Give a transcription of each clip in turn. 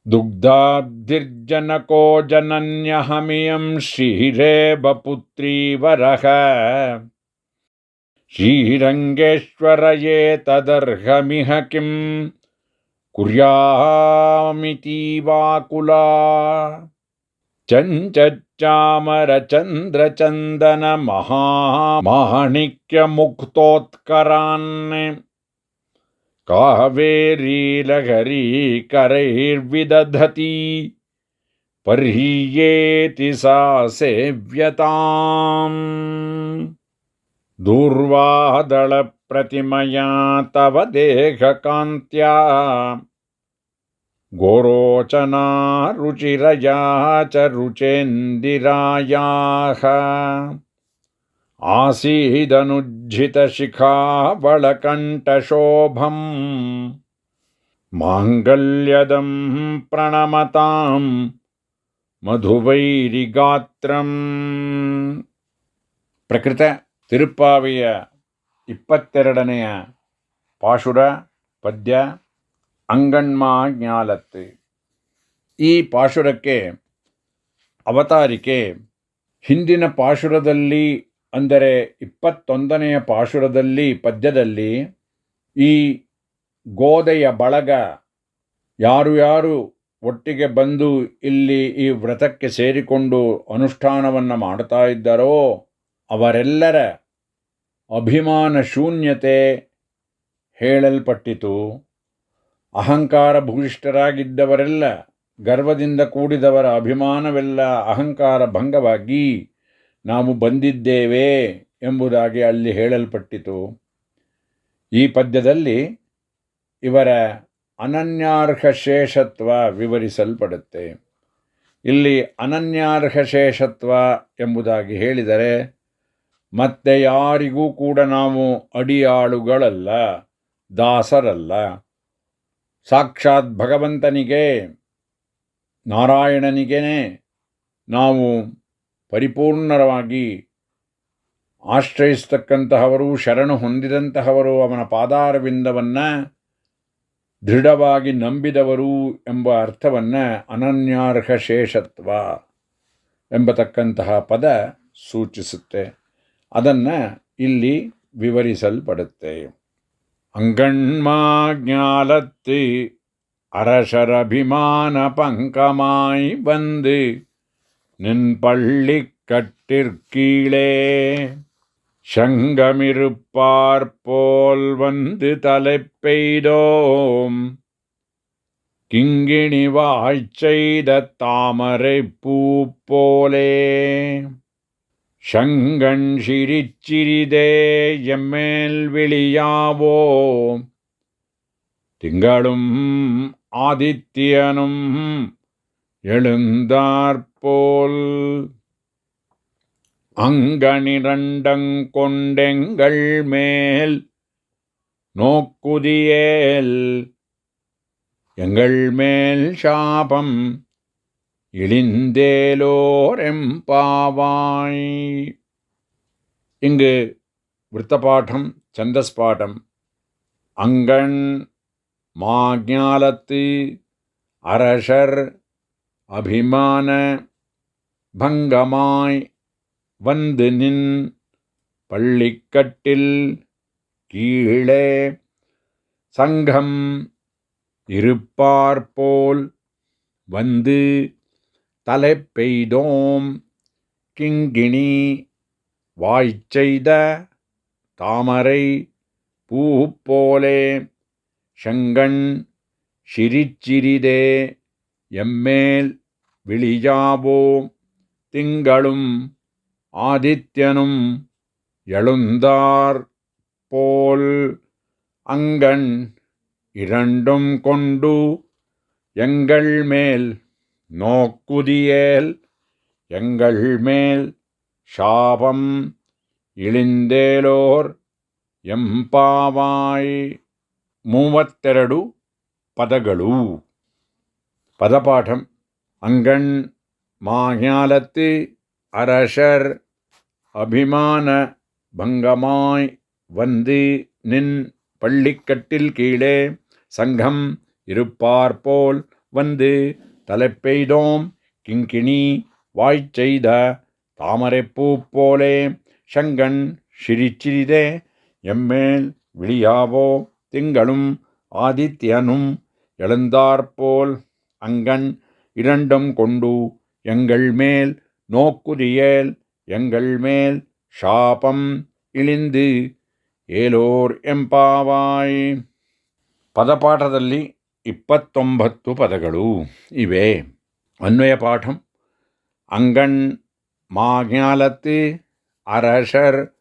दुग्धाब्धिर्जनको जनन्यहमियं श्रीरेवपुत्री वरः श्रीरङ्गेश्वर ये तदर्हमिह किं कुर्यामितीवाकुला चञ्चच्चामरचन्द्रचन्दनमहामाणिक्यमुक्तोत्करान् कावेरीलहरीकरैर्विदधती पर्हीयेति सा सेव्यताम्। दूर्वादलप्रतिमया तव देहकान्त्या गोरोचना रुचिरया च रुचेन्दिरायाः आसीदनुज्झितशिखावळकण्ठशोभम् माङ्गल्यदं प्रणमतां ಮಧುವೈರಿಗಾತ್ರಂ. ಪ್ರಕೃತ ತಿರುಪ್ಪಾವಿಯ 22ನೆಯ ಪಾಶುರ ಪದ್ಯ ಅಂಗಣ್ಮಾ ಜ್ಞಾಲತ್ತು. ಈ ಪಾಶುರಕ್ಕೆ ಅವತಾರಿಕೆ ಹಿಂದಿನ ಪಾಶುರದಲ್ಲಿ, ಅಂದರೆ 21ನೆಯ ಪಾಶುರದಲ್ಲಿ ಪದ್ಯದಲ್ಲಿ ಈ ಗೋದೆಯ ಬಳಗ ಯಾರು ಒಟ್ಟಿಗೆ ಬಂದು ಇಲ್ಲಿ ಈ ವ್ರತಕ್ಕೆ ಸೇರಿಕೊಂಡು ಅನುಷ್ಠಾನವನ್ನು ಮಾಡ್ತಾ ಇದ್ದಾರೋ ಅವರೆಲ್ಲರ ಅಭಿಮಾನ ಶೂನ್ಯತೆ ಹೇಳಲ್ಪಟ್ಟಿತು. ಅಹಂಕಾರ ಭೂಯಿಷ್ಠರಾಗಿದ್ದವರೆಲ್ಲ, ಗರ್ವದಿಂದ ಕೂಡಿದವರ ಅಭಿಮಾನವೆಲ್ಲ ಅಹಂಕಾರ ಭಂಗವಾಗಿ ನಾವು ಬಂದಿದ್ದೇವೆ ಎಂಬುದಾಗಿ ಅಲ್ಲಿ ಹೇಳಲ್ಪಟ್ಟಿತು. ಈ ಪದ್ಯದಲ್ಲಿ ಇವರ ಅನನ್ಯಾರ್ಹ ಶೇಷತ್ವ ವಿವರಿಸಲ್ಪಡುತ್ತೆ. ಇಲ್ಲಿ ಅನನ್ಯಾರ್ಹ ಶೇಷತ್ವ ಎಂಬುದಾಗಿ ಹೇಳಿದರೆ ಮತ್ತೆ ಯಾರಿಗೂ ಕೂಡ ನಾವು ಅಡಿಯಾಳುಗಳಲ್ಲ, ದಾಸರಲ್ಲ. ಸಾಕ್ಷಾತ್ ಭಗವಂತನಿಗೆ, ನಾರಾಯಣನಿಗೇ ನಾವು ಪರಿಪೂರ್ಣವಾಗಿ ಆಶ್ರಯಿಸ್ತಕ್ಕಂತಹವರು, ಶರಣು ಹೊಂದಿದಂತಹವರು, ಅವನ ಪಾದಾರವಿಂದವನ್ನು ದೃಢವಾಗಿ ನಂಬಿದವರು ಎಂಬ ಅರ್ಥವನ್ನು ಅನನ್ಯಾರ್ಹ ಶೇಷತ್ವ ಎಂಬತಕ್ಕಂತಹ ಪದ ಸೂಚಿಸುತ್ತೆ. ಅದನ್ನು ಇಲ್ಲಿ ವಿವರಿಸಲ್ಪಡುತ್ತೆ. ಅಂಗಣ್ಮಾ ಜ್ಞಾಲತ್ತು அரசரபிமான பங்கமாய் வந்து நின் பள்ளி கட்டிற்கீழே சங்கமிருப்பார் போல் வந்து தலை பெய்தோம் கிங்கிணி வாய்ச்செய்த தாமரை பூ போலே சங்கண் சிரிச்சிறிதே எம்மேல் விழியாவோ திங்களும் ஆதித்யனும் எழுந்தாற்போல் அங்கனிரண்டங்கொண்டெங்கள் மேல் நோக்குதியேல் எங்கள் மேல் சாபம் இழிந்தேலோர் எம்பாவாய். இங்கு விருத்தபாடம், சந்தஸ் பாடம். அங்கண் மாஞாலத்து அரசர் அபிமான பங்கமாய் வந்து நின் பள்ளிக்கட்டில் கீழே சங்கம் இருப்பார்போல் வந்து தலை பெய்தோம் கிங்கிணி வாய்ச்செய்த தாமரை பூ போலே சங்கண் சிரிச்சிறிதே எம்மேல் விழியாவோ திங்களும் ஆதித்யனும் எழுந்தார் போல் அங்கண் இரண்டும் கொண்டு எங்கள் மேல் நோக்குதியேல் எங்கள் மேல் சாபம் ಇಳಿಂದೇಲೋರ್ ಎಂಪಾವಾಯ್. 32 ಪದಗಳು. ಪದಪಾಠಂ. ಅಂಗಣ್ ಮಾಜ್ಞಾಲತ್ತು அரசர் அபிமான பங்கமாய் வந்து நின் பள்ளிக்கட்டில் கீழே சங்கம் இருப்பார்போல் வந்து தலைப்பெய்தோம் கிங்கிணி வாய்ச்செய்த தாமரைப்பூ போலே செங்கண் சிரிச்சிறிதே எம்மேல் விழியாவோ திங்களும் ஆதித்யனும் எழுந்தாற்போல் அங்கண் இரண்டும் கொண்டு எங்கள் மேல் நோக்குதியேல் எங்கள் மேல் ಶಾಪಂ ಇಳಿಂದು ಏಲೋರ್ ಎಂಪಾವಾಯ್. ಪದಪಾಠದಲ್ಲಿ 29 ಪದಗಳು ಇವೆ. ಅನ್ವಯ ಪಾಠಂ. ಅಂಗಣ್ ಮಾಜ್ಞಾಲತ್ತು அரசர்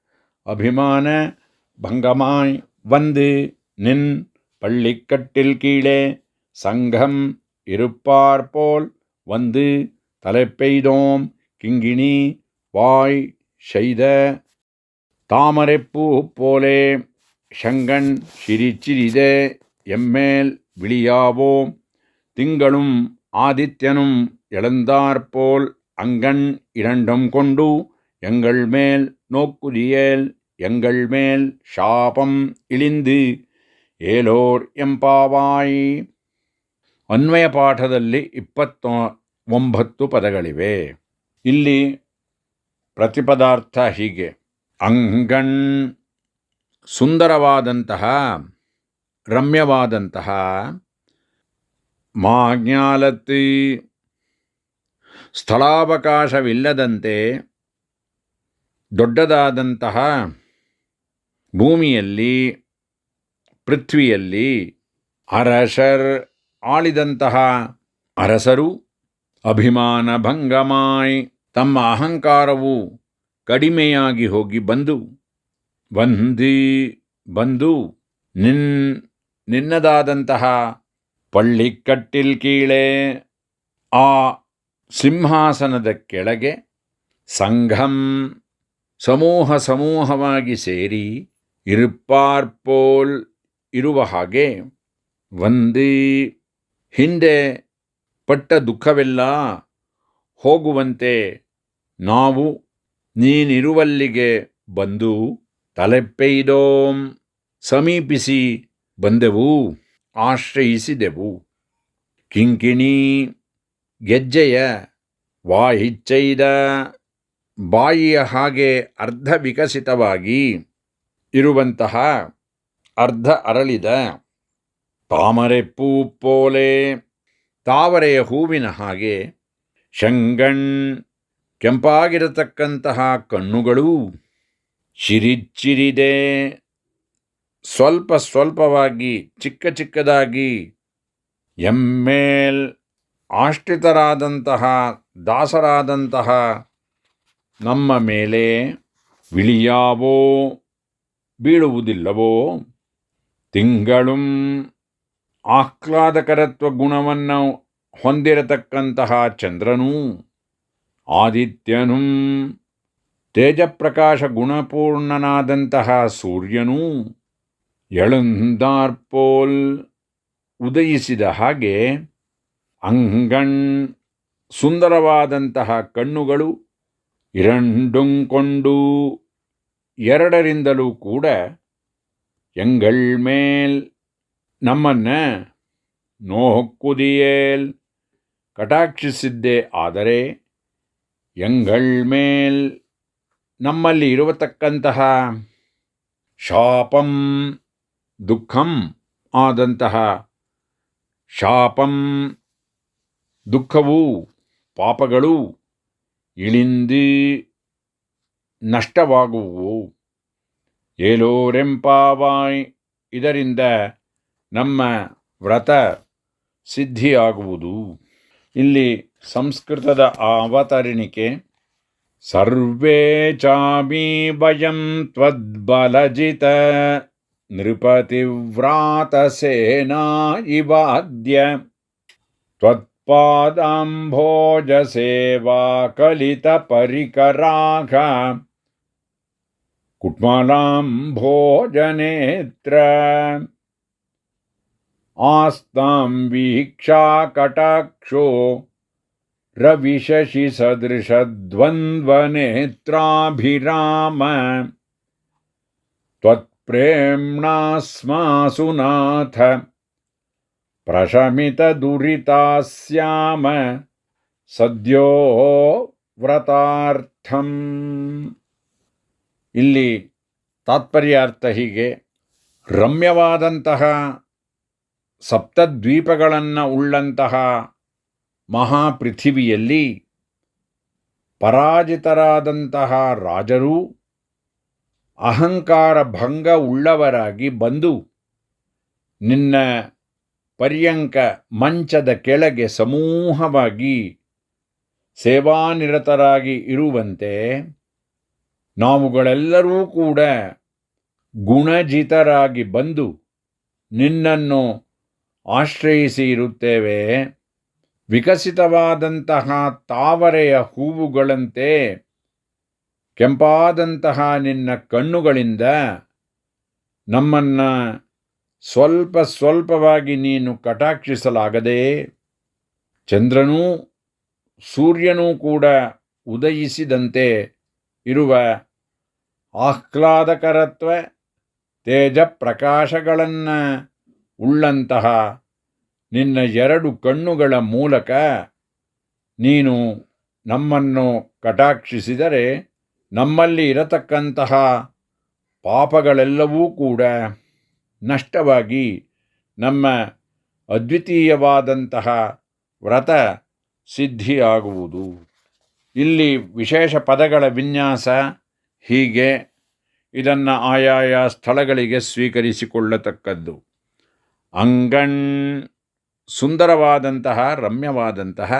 அபிமான பங்கமாய் வந்து நின் பள்ளிக்கட்டில் கீழே சங்கம் இருப்பார்போல் வந்து தலைப்பெய்தோம் கிங்கிணி வாய் செய்த தாமரைப்பூ போலே செங்கண் சிரிச்சிறிதே எம்மேல் விழியாவோம் திங்களும் ஆதித்யனும் எழுந்தாற்போல் அங்கண் இரண்டும் கொண்டு எங்கள் மேல் நோக்குதியேல் எங்கள் மேல் ಶಾಪಂ ಇಳಿಂದು ಏಲೋರ್ ಎಂಪಾವಾಯ್. ಅನ್ವಯ ಪಾಠದಲ್ಲಿ 29 ಪದಗಳಿವೆ. ಇಲ್ಲಿ ಪ್ರತಿಪದಾರ್ಥ ಹೀಗೆ. ಅಂಗಣ್ ಸುಂದರವಾದಂತಹ ರಮ್ಯವಾದಂತಹ, ಮಾಜ್ಞಾಲತ್ತು ಸ್ಥಳಾವಕಾಶವಿಲ್ಲದಂತೆ ದೊಡ್ಡದಾದಂತಹ ಭೂಮಿಯಲ್ಲಿ ಪೃಥ್ವಿಯಲ್ಲಿ ಅರಸರ್ ಆಳಿದಂತಹ ಅರಸರು ಅಭಿಮಾನ ಭಂಗಮಾಯ್ ತಮ್ಮ ಅಹಂಕಾರವು ಕಡಿಮೆಯಾಗಿ ಹೋಗಿ ಬಂದು ನಿನ್ನದಾದಂತಹ ಪಳ್ಳಿಕಟ್ಟಿಲ್ ಕೀಳೆ ಆ ಸಿಂಹಾಸನದ ಕೆಳಗೆ ಸಂಘಂ ಸಮೂಹವಾಗಿ ಸೇರಿ ಇರುಪಾರ್ಪೋಲ್ ಇರುವ ಹಾಗೆ ಹಿಂದೆ ಪಟ್ಟ ದುಃಖವೆಲ್ಲ ಹೋಗುವಂತೆ ನಾವು ನೀನಿರುವಲ್ಲಿಗೆ ಬಂದು ತಲೆಪ್ಪೆಯ್ದೋಂ ಸಮೀಪಿಸಿ ಬಂದೆವು, ಆಶ್ರಯಿಸಿದೆವು. ಕಿಂಕಿಣಿ ಗೆಜ್ಜೆಯ ವಾಹಿಚ್ಚೈದ ಬಾಯಿಯ ಹಾಗೆ ಅರ್ಧ ವಿಕಸಿತವಾಗಿ ಇರುವಂತಹ ಅರ್ಧ ಅರಳಿದ ತಾಮರೆಪ್ಪೂ ಪೋಲೆ ತಾವರೆಯ ಹೂವಿನ ಹಾಗೆ ಶಂಗಣ್ ಕೆಂಪಾಗಿರತಕ್ಕಂತಹ ಕಣ್ಣುಗಳು ಚಿರಿಚಿರಿದೆ ಸ್ವಲ್ಪವಾಗಿ ಚಿಕ್ಕದಾಗಿ ಎಮ್ಮೇಲ್ ಆಶ್ರಿತರಾದಂತಹ ದಾಸರಾದಂತಹ ನಮ್ಮ ಮೇಲೆ ವಿಳಿಯಾವೋ ಬೀಳುವುದಿಲ್ಲವೋ ತಿಂಗಳು ಆಹ್ಲಾದಕರತ್ವ ಗುಣವನ್ನು ಹೊಂದಿರತಕ್ಕಂತಹ ಚಂದ್ರನೂ ಆದಿತ್ಯನೂ ತೇಜಪ್ರಕಾಶ ಗುಣಪೂರ್ಣನಾದಂತಹ ಸೂರ್ಯನೂ ಎಳುಂದಾರ್ಪೋಲ್ ಉದಯಿಸಿದ ಹಾಗೆ ಅಂಗಣ್ ಸುಂದರವಾದಂತಹ ಕಣ್ಣುಗಳು இரண்டுங்கொண்டு ಎರಡರಿಂದಲೂ ಕೂಡ ಎಂಗಳ್ ಮೇಲ್ ನಮ್ಮನ್ನ ನೋಹಕ್ಕುದಿಯೇಲ್ ಕಟಾಕ್ಷಿಸಿದ್ದೇ ಆದರೆ ಎಂಗಳ್ ಮೇಲ್ ನಮ್ಮಲ್ಲಿ ಇರತಕ್ಕಂತಹ ಶಾಪಂ ದುಃಖಂ ಆದಂತಹ ಶಾಪಂ ದುಃಖವು ಪಾಪಗಳು ಇಳಿಂದು ನಷ್ಟವಾಗುವು. ಏಲೋರೆಂಪಾವಾಯ್ ಇದರಿಂದ ನಮ್ಮ ವ್ರತ ಸಿದ್ಧಿಯಾಗುವುದು. ಇಲ್ಲಿ ಸಂಸ್ಕೃತದ ಅವತರಣಿಕೆ. ಸರ್ವೇ ಚಾಮಿ ವಯಂ ತ್ವದ್ಬಲಜಿತ ನೃಪತಿವ್ರಾತ ಸೇನಾ ಇವಾದ್ಯ ತ್ವತ್ಪಾದಾಂಭೋಜ ಸೇವಾ ಕಲಿತ ಪರಿಕರಾಘ ಕುಟ್ಮಲಾಂಭೋಜನೇತ್ರ ಆಸ್ತಾಂ ವೀಕ್ಷಾ ಕಟಾಕ್ಷೋ ರವಿಶಶಿ ಸದೃಶದ್ವಂದ್ವನೇತ್ರಾಭಿರಾಮ ತ್ವತ್ಪ್ರೇಮ್ಣಾ ಸ್ಮಾಸು ನಾಥ ಪ್ರಶಮಿತದುರಿತಾಸ್ಯಾಮ ಸದ್ಯೋ ವ್ರತಾರ್ಥಂ. ಇಲ್ಲಿ ತಾತ್ಪರ್ಯಾರ್ಥ ಹೀಗೆ: ರಮ್ಯವಾದಂತಹ ಸಪ್ತದ್ವೀಪಗಳನ್ನು ಉಳ್ಳಂತಹ ಮಹಾಪೃಥಿವಿಯಲ್ಲಿ ಪರಾಜಿತರಾದಂತಹ ರಾಜರು ಅಹಂಕಾರ ಭಂಗ ಉಳ್ಳವರಾಗಿ ಬಂದು ನಿನ್ನ ಪರ್ಯಂಕ ಮಂಚದ ಕೆಳಗೆ ಸಮೂಹವಾಗಿ ಸೇವಾನಿರತರಾಗಿ ಇರುವಂತೆ ನಾವುಗಳೆಲ್ಲರೂ ಕೂಡ ಗುಣಜಿತರಾಗಿ ಬಂದು ನಿನ್ನನ್ನು ಆಶ್ರಯಿಸಿ ಇರುತ್ತೇವೆ. ವಿಕಸಿತವಾದಂತಹ ತಾವರೆಯ ಹೂವುಗಳಂತೆ ಕೆಂಪಾದಂತಹ ನಿನ್ನ ಕಣ್ಣುಗಳಿಂದ ನಮ್ಮನ್ನು ಸ್ವಲ್ಪ ಸ್ವಲ್ಪವಾಗಿ ನೀನು ಕಟಾಕ್ಷಿಸಲಾಗದೆ ಚಂದ್ರನೂ ಸೂರ್ಯನೂ ಕೂಡ ಉದಯಿಸಿದಂತೆ ಇರುವ ಆಹ್ಲಾದಕರತ್ವ ತೇಜ ಪ್ರಕಾಶಗಳನ್ನು ಉಳ್ಳಂತಹ ನಿನ್ನ ಎರಡು ಕಣ್ಣುಗಳ ಮೂಲಕ ನೀನು ನಮ್ಮನ್ನು ಕಟಾಕ್ಷಿಸಿದರೆ ನಮ್ಮಲ್ಲಿ ಇರತಕ್ಕಂತಹ ಪಾಪಗಳೆಲ್ಲವೂ ಕೂಡ ನಷ್ಟವಾಗಿ ನಮ್ಮ ಅದ್ವಿತೀಯವಾದಂತಹ ವ್ರತ ಸಿದ್ಧಿಯಾಗುವುದು. ಇಲ್ಲಿ ವಿಶೇಷ ಪದಗಳ ವಿನ್ಯಾಸ ಹೀಗೆ. ಇದನ್ನು ಆಯಾಯ ಸ್ಥಳಗಳಿಗೆ ಸ್ವೀಕರಿಸಿಕೊಳ್ಳತಕ್ಕದ್ದು. ಅಂಗಣ್ ಸುಂದರವಾದಂತಹ ರಮ್ಯವಾದಂತಹ,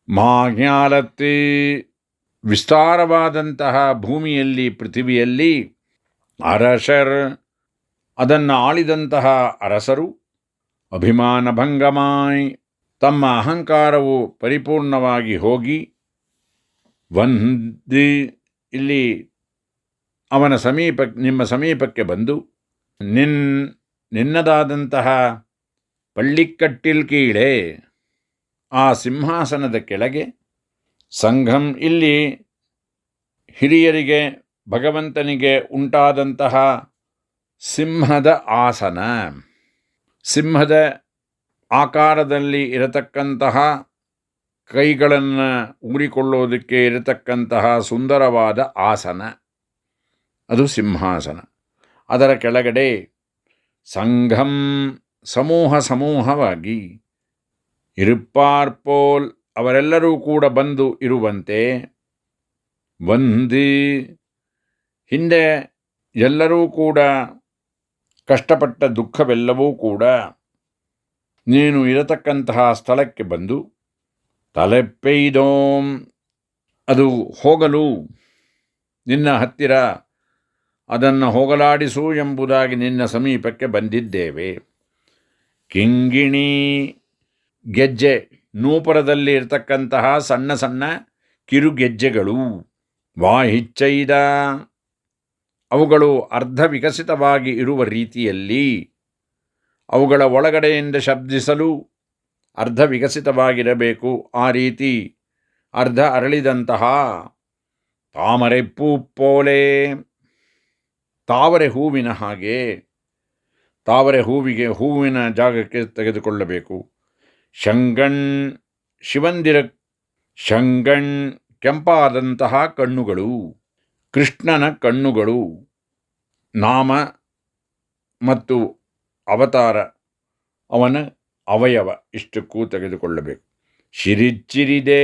ಮಾಜ್ಞಾಲತಿ ವಿಸ್ತಾರವಾದಂತಹ ಭೂಮಿಯಲ್ಲಿ ಪೃಥಿವಿಯಲ್ಲಿ, ಅರಸರ್ ಅದನ್ನು ಆಳಿದಂತಹ ಅರಸರು, ಅಭಿಮಾನಭಂಗಮಾಯ್ ತಮ್ಮ ಅಹಂಕಾರವು ಪರಿಪೂರ್ಣವಾಗಿ ಹೋಗಿ, ವಂದಿ ಇಲ್ಲಿ ಅವನ ನಿಮ್ಮ ಸಮೀಪಕ್ಕೆ ಬಂದು ನಿನ್ನದಾದಂತಹ ಪಳ್ಳಿಕಟ್ಟಿಲ್ ಕೀಳೆ ಆ ಸಿಂಹಾಸನದ ಕೆಳಗೆ, ಸಂಘಂ ಇಲ್ಲಿ ಹಿರಿಯರಿಗೆ ಭಗವಂತನಿಗೆ ಉಂಟಾದಂತಹ ಸಿಂಹದ ಆಸನ, ಸಿಂಹದ ಆಕಾರದಲ್ಲಿ ಇರತಕ್ಕಂತಹ ಕೈಗಳನ್ನು ಊರಿಕೊಳ್ಳೋದಕ್ಕೆ ಇರತಕ್ಕಂತಹ ಸುಂದರವಾದ ಆಸನ, ಅದು ಸಿಂಹಾಸನ. ಅದರ ಕೆಳಗಡೆ ಸಂಘಂ ಸಮೂಹವಾಗಿ ಇರುಪ್ಪಾರ್ಪೋಲ್ ಅವರೆಲ್ಲರೂ ಕೂಡ ಬಂದು ಇರುವಂತೆ, ವಂದಿ ಹಿಂದೆ ಎಲ್ಲರೂ ಕೂಡ ಕಷ್ಟಪಟ್ಟ ದುಃಖವೆಲ್ಲವೂ ಕೂಡ ನೀನು ಇರತಕ್ಕಂತಹ ಸ್ಥಳಕ್ಕೆ ಬಂದು ತಲೆಪೆಯ್ದೋಂ ಅದು ಹೋಗಲು ನಿನ್ನ ಹತ್ತಿರ ಅದನ್ನು ಹೋಗಲಾಡಿಸು ಎಂಬುದಾಗಿ ನಿನ್ನ ಸಮೀಪಕ್ಕೆ ಬಂದಿದ್ದೇವೆ. ಕಿಂಗಿಣಿ ಗೆಜ್ಜೆ, ನೂಪುರದಲ್ಲಿ ಇರತಕ್ಕಂತಹ ಸಣ್ಣ ಸಣ್ಣ ಕಿರುಗೆಜ್ಜೆಗಳು, ವಾಹಿಚ್ಚೈದ ಅವುಗಳು ಅರ್ಧ ವಿಕಸಿತವಾಗಿ ಇರುವ ರೀತಿಯಲ್ಲಿ ಅವುಗಳ ಒಳಗಡೆಯಿಂದ ಶಬ್ದಿಸಲು ಅರ್ಧ ವಿಕಸಿತವಾಗಿರಬೇಕು. ಆ ರೀತಿ ಅರ್ಧ ಅರಳಿದಂತಹ ತಾಮರೆ ಪೂಪೋಲೆ, ತಾವರೆ ಹೂವಿನ ಹಾಗೆ, ತಾವರೆ ಹೂವಿಗೆ ಹೂವಿನ ಜಾಗಕ್ಕೆ ತೆಗೆದುಕೊಳ್ಳಬೇಕು. ಶಂಗಣ್ ಶಿವಂದಿರ, ಶಂಗಣ್ ಕೆಂಪಾದಂತಹ ಕಣ್ಣುಗಳು, ಕೃಷ್ಣನ ಕಣ್ಣುಗಳು, ನಾಮ ಮತ್ತು ಅವತಾರ ಅವನ ಅವಯವ ಇಷ್ಟಕ್ಕೂ ತೆಗೆದುಕೊಳ್ಳಬೇಕು. ಶಿರಿಚ್ಚಿರಿದೆ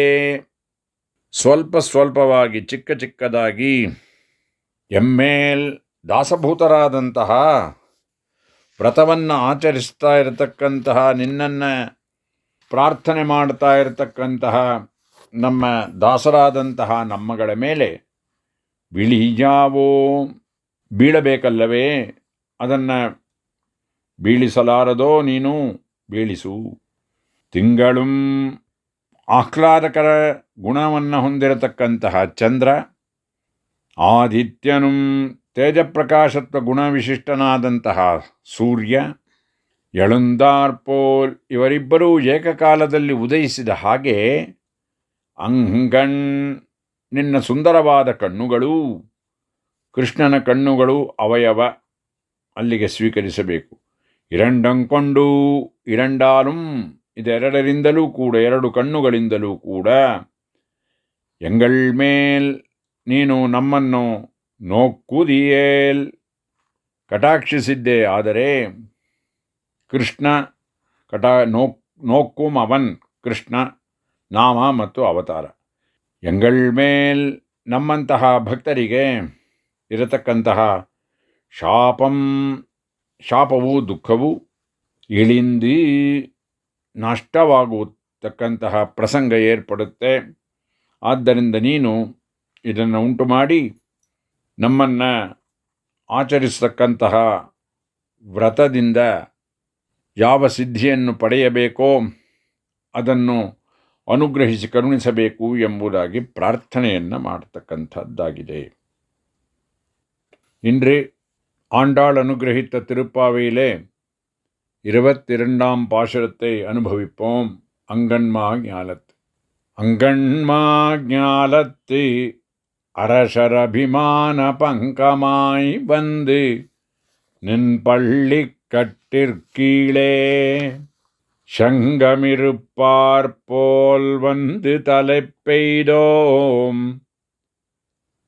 ಸ್ವಲ್ಪವಾಗಿ ಚಿಕ್ಕದಾಗಿ ಎಮ್ಮೇಲ್ ದಾಸಭೂತರಾದಂತಹ ವ್ರತವನ್ನು ಆಚರಿಸ್ತಾ ಇರತಕ್ಕಂತಹ, ನಿನ್ನನ್ನು ಪ್ರಾರ್ಥನೆ ಮಾಡ್ತಾ ಇರತಕ್ಕಂತಹ ನಮ್ಮ ದಾಸರಾದಂತಹ ನಮ್ಮಗಳ ಮೇಲೆ ಬಿಳಿಯಾವೋ ಬೀಳಬೇಕಲ್ಲವೇ, ಅದನ್ನು ಬೀಳಿಸಲಾರದೋ ನೀನು ಬೀಳಿಸು. ತಿಂಗಳುಂ ಆಹ್ಲಾದಕರ ಗುಣವನ್ನು ಹೊಂದಿರತಕ್ಕಂತಹ ಚಂದ್ರ, ಆದಿತ್ಯನು ತೇಜಪ್ರಕಾಶತ್ವ ಗುಣವಿಶಿಷ್ಟನಾದಂತಹ ಸೂರ್ಯ, ಎಳುಂದಾರ್ಪೋಲ್ ಇವರಿಬ್ಬರೂ ಏಕಕಾಲದಲ್ಲಿ ಉದಯಿಸಿದ ಹಾಗೆ ಅಂಗಣ್ ನಿನ್ನ ಸುಂದರವಾದ ಕಣ್ಣುಗಳು, ಕೃಷ್ಣನ ಕಣ್ಣುಗಳು ಅವಯವ ಅಲ್ಲಿಗೆ ಸ್ವೀಕರಿಸಬೇಕು. இரண்டங்கொண்டு இரண்டாலும் ಇದೆರಡರಿಂದಲೂ ಕೂಡ ಎರಡು ಕಣ್ಣುಗಳಿಂದಲೂ ಕೂಡ ಎಂಗಳ್ ಮೇಲ್ ನೀನು ನಮ್ಮನ್ನು ನೋಕ್ಕುದಿಯೇಲ್ ಕಟಾಕ್ಷಿಸಿದ್ದೆ. ಆದರೆ ಕೃಷ್ಣ ನೋಕ್ಕುಂ ಅವನ್ ಕೃಷ್ಣ ನಾಮ ಮತ್ತು ಅವತಾರ. ಎಂಗಳ್ ಮೇಲ್ ನಮ್ಮಂತಹ ಭಕ್ತರಿಗೆ ಇರತಕ್ಕಂತಹ ಶಾಪವು ದುಃಖವು ಇಳಿಂದು ನಷ್ಟವಾಗುತ್ತಕ್ಕಂತಹ ಪ್ರಸಂಗ ಏರ್ಪಡುತ್ತೆ. ಆದ್ದರಿಂದ ನೀನು ಇದನ್ನು ಉಂಟು ಮಾಡಿ ನಮ್ಮನ್ನು ಆಚರಿಸತಕ್ಕಂತಹ ವ್ರತದಿಂದ ಯಾವ ಸಿದ್ಧಿಯನ್ನು ಪಡೆಯಬೇಕೋ ಅದನ್ನು ಅನುಗ್ರಹಿಸಿ ಕರುಣಿಸಬೇಕು ಎಂಬುದಾಗಿ ಪ್ರಾರ್ಥನೆಯನ್ನು ಮಾಡತಕ್ಕಂಥದ್ದಾಗಿದೆ. இன்று ஆண்டாள் அனுகிரகித்த திருப்பாவையிலே 22ஆம் பாசுரத்தை அனுபவிப்போம். அங்கண்மா ஞாலத்து. அங்கண்மா ஞாலத்து அரசரபிமான பங்கமாய் வந்து நின் பள்ளி கட்டிற்கீழே சங்கமிருப்பார் போல் வந்து தலை பெய்தோம்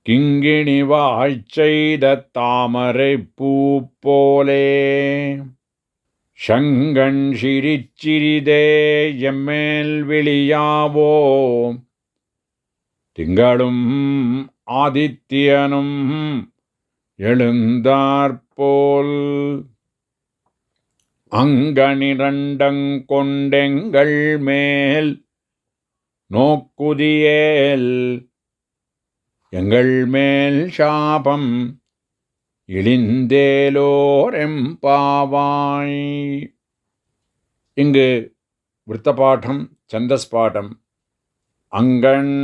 கிங்கிணி வாய்ச்செய்த தாமரை பூ போலே சங்கண் சிரிச்சிறிதே எம்மேல் விழியாவோ திங்களும் ஆதித்யனும் எழுந்தாற்போல் அங்கனிரண்டங்கொண்டெங்கள் மேல் நோக்குதியேல் எங்கள் மேல் சாபம் இழிந்தேலோரெம்பாவாய். இங்கு விருத்தபாடம், சந்தஸ் பாடம். அங்கண்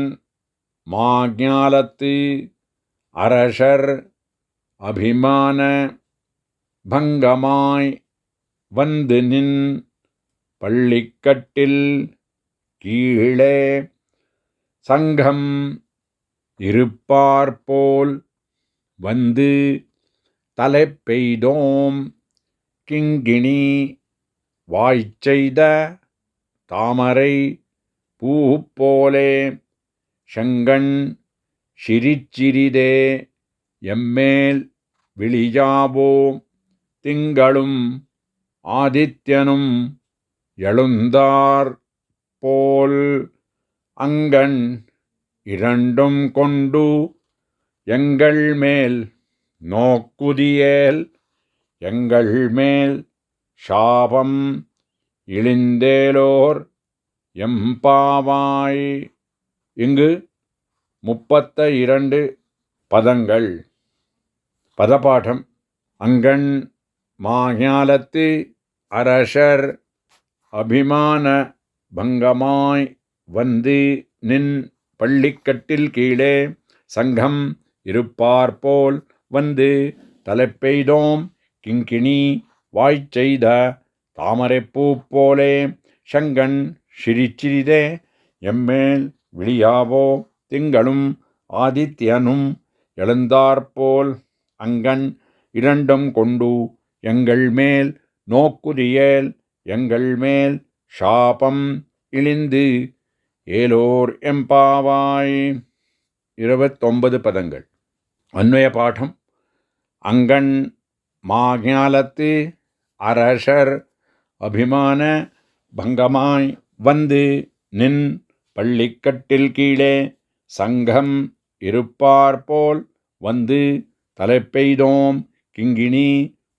மாஞாலத்து அரசர் அபிமான பங்கமாய் வந்து நின் பள்ளிக்கட்டில் கீழே சங்கம் இருப்பார்போல் வந்து தலை பெய்தோம் கிங்கிணி வாய்ச்செய்த தாமரை பூ போலே செங்கண் சிரிச்சிறிதே எம்மேல் விழியாவோ திங்களும் ஆதித்யனும் எழுந்தார் போல் அங்கண் இரண்டும் கொண்டு எங்கள் மேல் நோக்குதியேல் எங்கள் மேல் சாபம் இழிந்தேலோர் எம்பாவாய். இங்கு 32 பதங்கள். பதபாடம். அங்கண் மாஞாலத்து அரசர் அபிமான பங்கமாய் வந்து நின் பள்ளிக்கட்டில் கீழே சங்கம் இருப்பார்போல் வந்து தலை பெய்தோம் கிங்கிணி வாய்ச்செய்த தாமரைப்பூ போலே சங்கண் சிரிச்சிறிதே எம்மேல் விழியாவோ திங்களும் ஆதித்யனும் எழுந்தாற்போல் அங்கண் இரண்டும் கொண்டு எங்கள் மேல் நோக்குதியேல் எங்கள் மேல் சாபம் இழிந்து ஏலோர் எம்பாவாய். 29 பதங்கள். அன்வய பாடம். அங்கண் மாஞாலத்து அரசர் அபிமான பங்கமாய் வந்து நின் பள்ளிக்கட்டில் கீழே சங்கம் இருப்பார்போல் வந்து தலை பெய்தோம் கிங்கிணி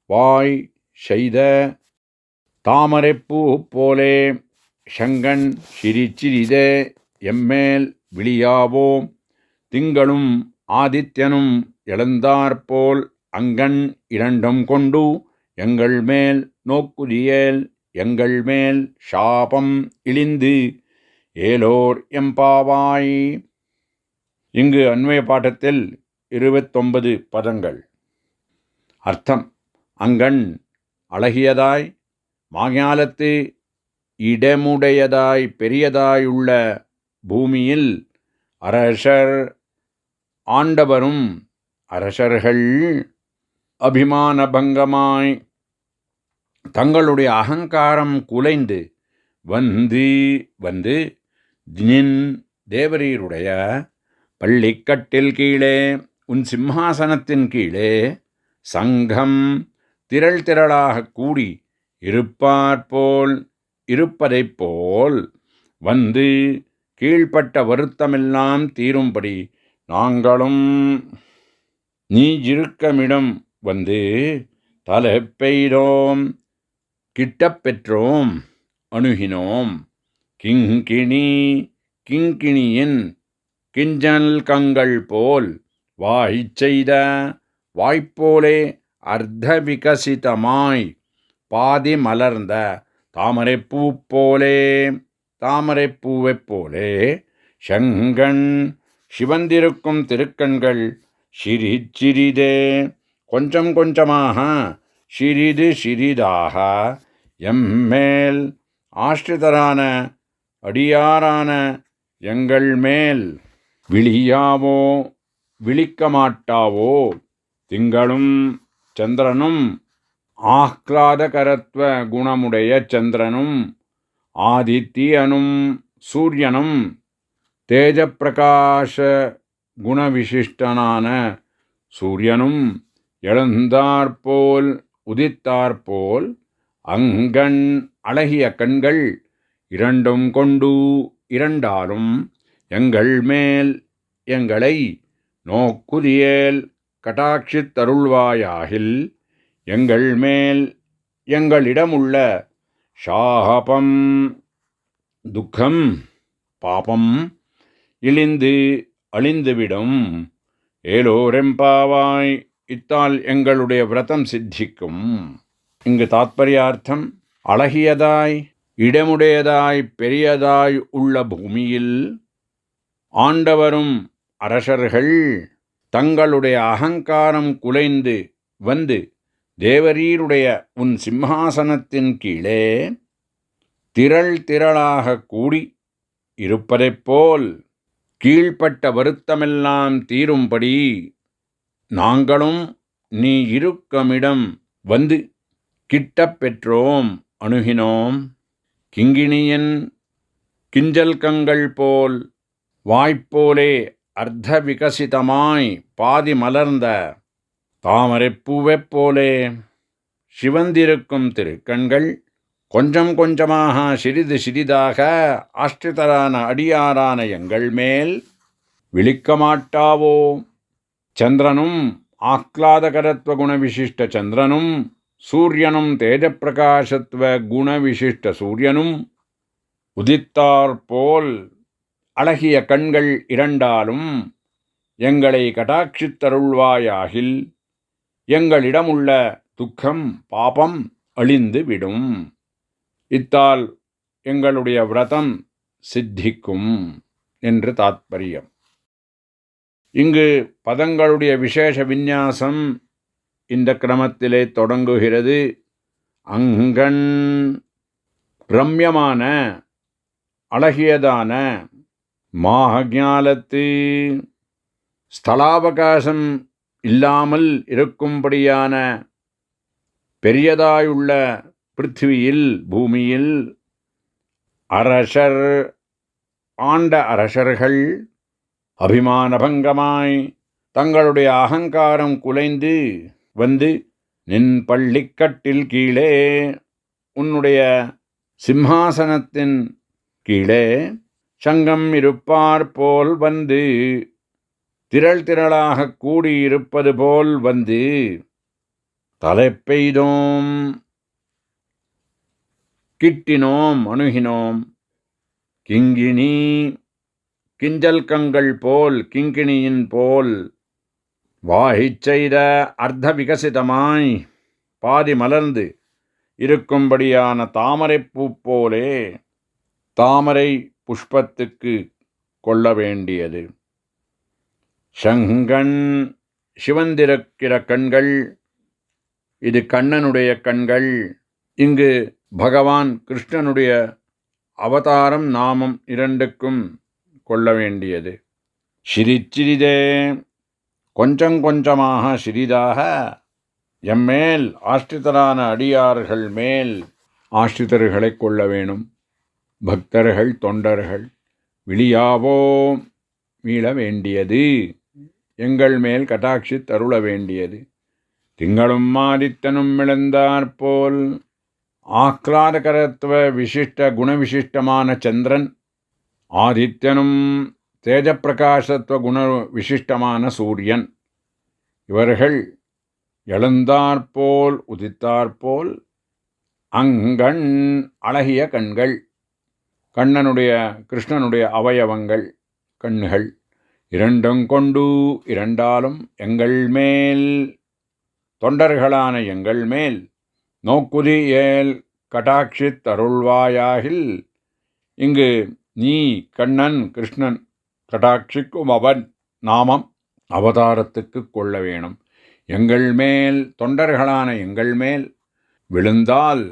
வாய் செய்த தாமரைப்பூ போலே சங்கண் சிரிச்சிறிதே எம்மேல் விழியாவோ திங்களும் ஆதித்யனும் எழுந்தாற்போல் அங்கண் இரண்டும் கொண்டு எங்கள் மேல் நோக்குதியேல் எங்கள் மேல் சாபம் இழிந்து ஏலோர் எம்பாவாய். இங்கு அன்வய பாடத்தில் 29 பதங்கள். அர்த்தம். அங்கண் அழகியதாய், மாஞாலத்து இடமுடையதாய் பெரியதாயுள்ள பூமியில் அரசர் ஆண்டவரும் அரசர்கள் அபிமான பங்கமாய் தங்களுடைய அகங்காரம் குலைந்து வந்து வந்து நின் தேவரீருடைய பள்ளிக்கட்டில் கீழே உன் சிம்மாசனத்தின் கீழே சங்கம் திரள் திரளாக கூடி இருப்பாற்போல் இருப்பதைப் போல் வந்து கீழ்ப்பட்ட வருத்தமெல்லாம் தீரும்படி நாங்களும் நீ இருக்கமிடம் வந்து தலை பெய்தோம், கிட்டப் பெற்றோம், அணுகினோம். கிங்கிணியின் கிஞ்சல் கங்கள் போல் வாய்ச்செய்த வாய்ப்போலே அர்த்த விகசிதமாய் பாதி மலர்ந்த தாமரைப்பூவைப் போலே செங்கண் சிவந்திருக்கும் திருக்கண்கள் சிறிதே கொஞ்சம் கொஞ்சமாக சிறிது சிறிதாக எம்மேல் ஆஷ்ரிதரான அடியாரான எங்கள் மேல் விழியாவோ விழிக்க மாட்டாவோ. திங்களும் சந்திரனும் ஆஹ்லாதகரத்வ குணமுடைய சந்திரனும் ஆதித்யனும் சூரியனும் தேஜப்பிரகாச குணவிசிஷ்டனான சூரியனும் எழுந்தாற்போல் உதித்தாற்போல் அங்கண் அழகிய கண்கள் இரண்டும் கொண்டு இரண்டாலும் எங்கள் மேல் எங்களை நோக்குதியேல் கடாட்சித்தருள்வாயாகில் எங்கள் மேல் எங்களிடமுள்ள சாபம் துக்கம் பாபம் இழிந்து அழிந்துவிடும். ஏலோரெம்பாவாய், இத்தால் எங்களுடைய விரதம் சித்திக்கும். இங்கு தாத்பர்யார்த்தம், அழகியதாய் இடமுடையதாய் பெரியதாய் உள்ள பூமியில் ஆண்டவரும் அரசர்கள் தங்களுடைய அகங்காரம் குலைந்து வந்து தேவரீருடைய உன் சிம்மாசனத்தின் கீழே திரள் திரளாக கூடி இருப்பதைப் போல் கீழ்ப்பட்ட வருத்தமெல்லாம் தீரும்படி நாங்களும் நீ இருக்கமிடம் வந்து கிட்டப் பெற்றோம், அணுகினோம். கிங்கிணியின் கிஞ்சல் கங்கள் போல் வாய்ப்போலே அர்த்த விகசிதமாய் பாதி மலர்ந்த தாமரைப்பூவைப் போலே சிவந்திருக்கும் திருக்கண்கள் கொஞ்சம் கொஞ்சமாக சிறிது சிறிதாக ஆஷ்ரிதரான அடியாரான எங்கள் மேல் விழிக்க மாட்டாவோ. சந்திரனும் ஆஹ்லாதகரத்வ குணவிசிஷ்ட சந்திரனும் சூரியனும் தேஜப்பிரகாசத்வ குணவிசிஷ்ட சூரியனும் உதித்தாற்போல் அழகிய கண்கள் இரண்டாலும் எங்களை கடாட்சித்தருள்வாயாகில் எங்களிடமுள்ள துக்கம் பாபம் அழிந்து விடும். இத்தால் எங்களுடைய விரதம் சித்திக்கும் என்று தாத்பரியம். இங்கு பதங்களுடைய விசேஷ விந்யாசம் இந்த கிரமத்திலே தொடங்குகிறது. அங்கண் ரம்யமான அழகியதான மாஹஞாலத்து ஸ்தலாவகாசம் இல்லாமல் இருக்கும்படியான பெரியதாயுள்ள பிருத்திவியில் பூமியில் அரசர் ஆண்ட அரசர்கள் அபிமானபங்கமாய் தங்களுடைய அகங்காரம் குலைந்து வந்து நின் பள்ளிக்கட்டில் கீழே உன்னுடைய சிம்மாசனத்தின் கீழே சங்கம் இருப்பார் போல் வந்து திரள் திரளாக கூடியிருப்பது போல் வந்து தலை பெய்தோம், கிட்டினோம், அணுகினோம். கிங்கிணி கிஞ்சல் கங்கள் போல் கிங்கிணியின் போல் வாய்ச்செய்த அர்த்த விகசிதமாய் பாதி மலர்ந்து இருக்கும்படியான தாமரைப்பூ போலே தாமரை புஷ்பத்துக்கு கொள்ள வேண்டியது. சங்கன் சிவந்திருக்கிற கண்கள், இது கண்ணனுடைய கண்கள். இங்கு பகவான் கிருஷ்ணனுடைய அவதாரம் நாமம் இரண்டுக்கும் கொள்ள வேண்டியது. சிறிதே கொஞ்சம் கொஞ்சமாக சிறிதாக எம்மேல் ஆஷ்டிதரான அடியார்கள் மேல் ஆஷ்டிதர்களை கொள்ள வேணும். பக்தர்கள் தொண்டர்கள் விழியாவோ மீள வேண்டியது, எங்கள் மேல் கட்டாட்சி தருள வேண்டியது. திங்களும் ஆதித்தனும் இழந்தாற்போல் ஆக்லாதகரத்துவ விசிஷ்ட குணவிசிஷ்டமான சந்திரன், ஆதித்யனும் தேஜப்பிரகாசத்துவ குண விசிஷ்டமான சூரியன், இவர்கள் எழுந்தாற்போல் உதித்தாற்போல் அங்கண் அழகிய கண்கள், கண்ணனுடைய கிருஷ்ணனுடைய அவயவங்கள் கண்கள் இரண்டும் கொண்டு இரண்டாலும் எங்கள் மேல் தொண்டர்களான எங்கள் மேல் நோக்குதி ஏல் கடாட்சித் தருள்வாயாகில். இங்கு நீ கண்ணன் கிருஷ்ணன் கடாட்சிக்கும் அவன் நாமம் அவதாரத்துக்கு கொள்ள வேணும். எங்கள் மேல் தொண்டர்களான எங்கள் மேல் விழுந்தால்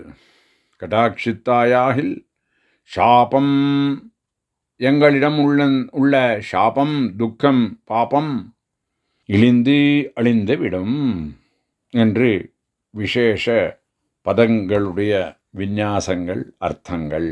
கடாட்சித்தாயாகில் சாபம், எங்களிடம் உள்ள சாபம் துக்கம் பாபம் இழிந்து அழிந்து விடும் என்று விசேஷ பதங்களுடைய விந்யாசங்கள் அர்த்தங்கள்.